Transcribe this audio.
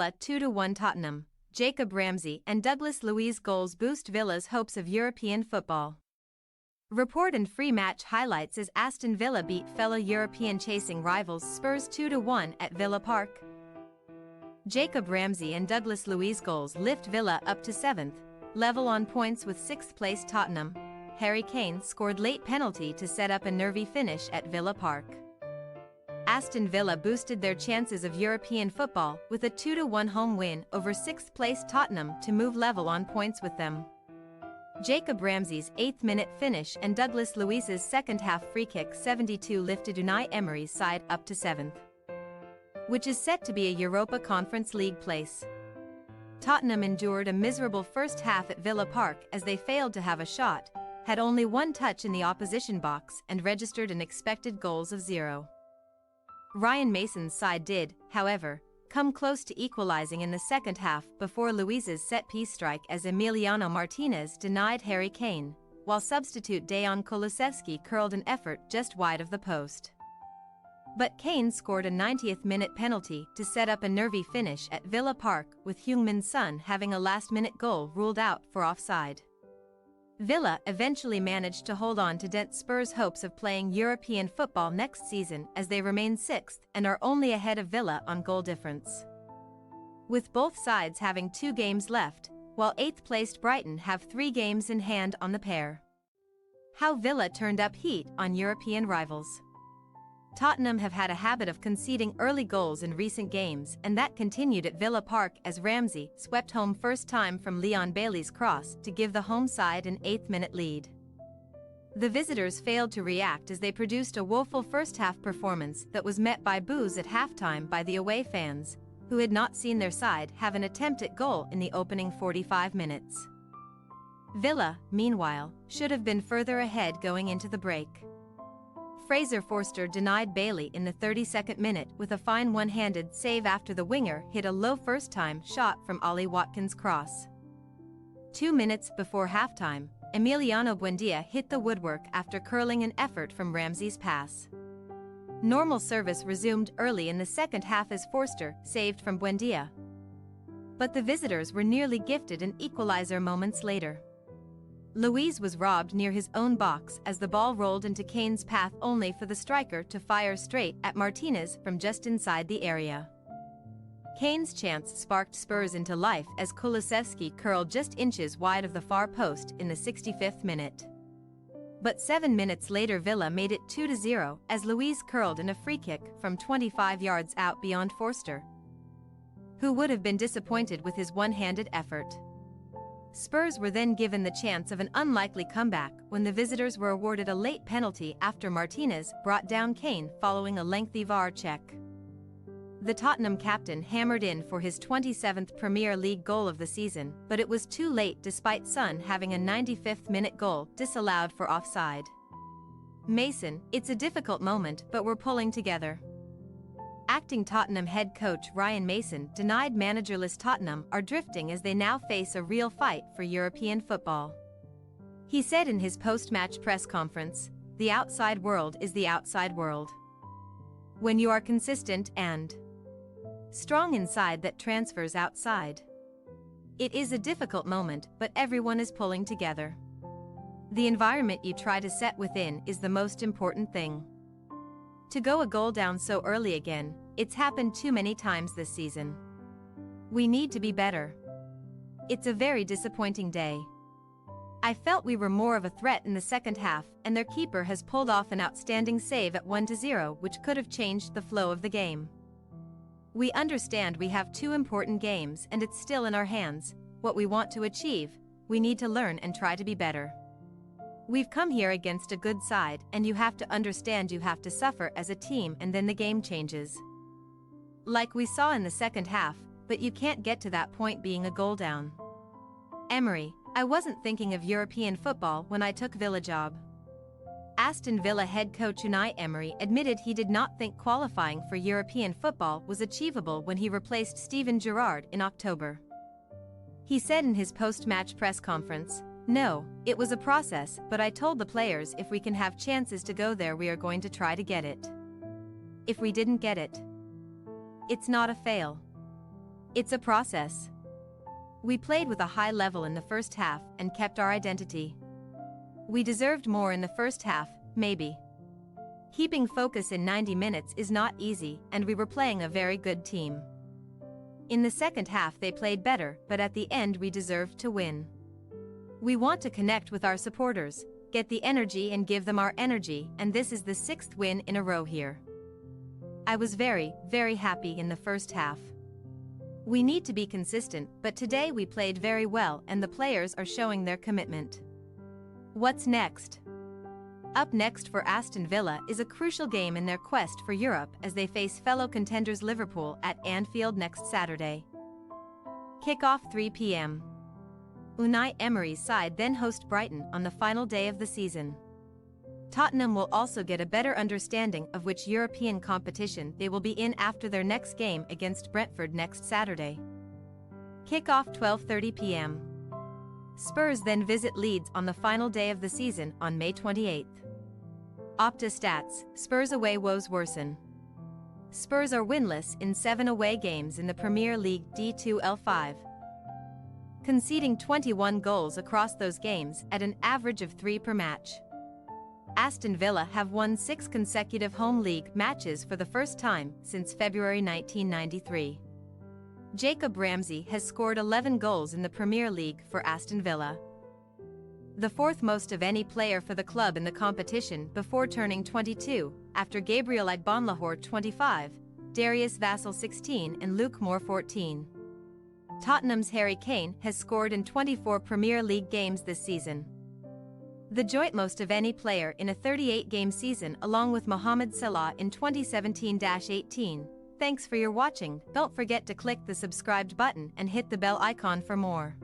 Villa 2-1 Tottenham. Jacob Ramsey and Douglas Luiz goals boost Villa's hopes of European football. Report and free match highlights as Aston Villa beat fellow European chasing rivals Spurs 2-1 at Villa Park. Jacob Ramsey and Douglas Luiz goals lift Villa up to 7th, level on points with 6th place Tottenham. Harry Kane scored late penalty to set up a nervy finish at Villa Park. Aston Villa boosted their chances of European football with a 2-1 home win over 6th place Tottenham to move level on points with them. Jacob Ramsey's 8th-minute finish and Douglas Luiz's second-half free-kick 72 lifted Unai Emery's side up to 7th, which is set to be a Europa Conference League place. Tottenham endured a miserable first half at Villa Park as they failed to have a shot, had only one touch in the opposition box and registered an expected goals of 0. Ryan Mason's side did, however, come close to equalizing in the second half before Luiz's set-piece strike as Emiliano Martinez denied Harry Kane, while substitute Dejan Kulusevski curled an effort just wide of the post. But Kane scored a 90th-minute penalty to set up a nervy finish at Villa Park, with Heung-min Son having a last-minute goal ruled out for offside. Villa eventually managed to hold on to dent Spurs' hopes of playing European football next season as they remain 6th and are only ahead of Villa on goal difference, with both sides having 2 games left, while 8th-placed Brighton have 3 games in hand on the pair. How Villa turned up heat on European rivals. Tottenham have had a habit of conceding early goals in recent games, and that continued at Villa Park as Ramsey swept home first time from Leon Bailey's cross to give the home side an 8th-minute lead. The visitors failed to react as they produced a woeful first-half performance that was met by boos at halftime by the away fans, who had not seen their side have an attempt at goal in the opening 45 minutes. Villa, meanwhile, should have been further ahead going into the break. Fraser Forster denied Bailey in the 32nd minute with a fine one-handed save after the winger hit a low first-time shot from Ollie Watkins' cross. 2 minutes before halftime, Emiliano Buendia hit the woodwork after curling an effort from Ramsey's pass. Normal service resumed early in the second half as Forster saved from Buendia, but the visitors were nearly gifted an equalizer moments later. Luiz was robbed near his own box as the ball rolled into Kane's path only for the striker to fire straight at Martinez from just inside the area. Kane's chance sparked Spurs into life as Kulusevski curled just inches wide of the far post in the 65th minute. But 7 minutes later Villa made it 2-0 as Luiz curled in a free kick from 25 yards out beyond Forster, who would have been disappointed with his one-handed effort. Spurs were then given the chance of an unlikely comeback when the visitors were awarded a late penalty after Martinez brought down Kane following a lengthy VAR check. The Tottenham captain hammered in for his 27th Premier League goal of the season, but it was too late despite Son having a 95th-minute goal disallowed for offside. Mason, it's a difficult moment but we're pulling together. Acting Tottenham head coach Ryan Mason denied managerless Tottenham are drifting as they now face a real fight for European football. He said in his post-match press conference, "The outside world is the outside world. When you are consistent and strong inside, that transfers outside. It is a difficult moment, but everyone is pulling together. The environment you try to set within is the most important thing. To go a goal down so early again, it's happened too many times this season. We need to be better. It's a very disappointing day. I felt we were more of a threat in the second half, and their keeper has pulled off an outstanding save at 1-0 which could have changed the flow of the game. We understand we have 2 important games and it's still in our hands. What we want to achieve, we need to learn and try to be better. We've come here against a good side and you have to understand you have to suffer as a team and then the game changes. Like we saw in the second half, but you can't get to that point being a goal down. Emery, I wasn't thinking of European football when I took Villa job." Aston Villa head coach Unai Emery admitted he did not think qualifying for European football was achievable when he replaced Steven Gerrard in October. He said in his post-match press conference, "No, it was a process, but I told the players if we can have chances to go there we are going to try to get it. If we didn't get it, it's not a fail. It's a process. We played with a high level in the first half and kept our identity. We deserved more in the first half, maybe. Keeping focus in 90 minutes is not easy, and we were playing a very good team. In the second half they played better, but at the end we deserved to win. We want to connect with our supporters, get the energy and give them our energy, and this is the 6th win in a row here. I was very, very happy in the first half. We need to be consistent, but today we played very well and the players are showing their commitment. What's next? Up next for Aston Villa is a crucial game in their quest for Europe as they face fellow contenders Liverpool at Anfield next Saturday. Kick-off 3 p.m. Unai Emery's side then host Brighton on the final day of the season. Tottenham will also get a better understanding of which European competition they will be in after their next game against Brentford next Saturday. Kick-off 12:30 p.m. Spurs then visit Leeds on the final day of the season on May 28. Opta stats: Spurs away woes worsen. Spurs are winless in 7 away games in the Premier League D2L5, conceding 21 goals across those games at an average of 3 per match. Aston Villa have won 6 consecutive home league matches for the first time since February 1993. Jacob Ramsey has scored 11 goals in the Premier League for Aston Villa, the 4th most of any player for the club in the competition before turning 22, after Gabriel Agbonlahor 25, Darius Vassell 16 and Luke Moore 14. Tottenham's Harry Kane has scored in 24 Premier League games this season, the joint most of any player in a 38-game season, along with Mohamed Salah in 2017-18. Thanks for your watching. Don't forget to click the subscribed button and hit the bell icon for more.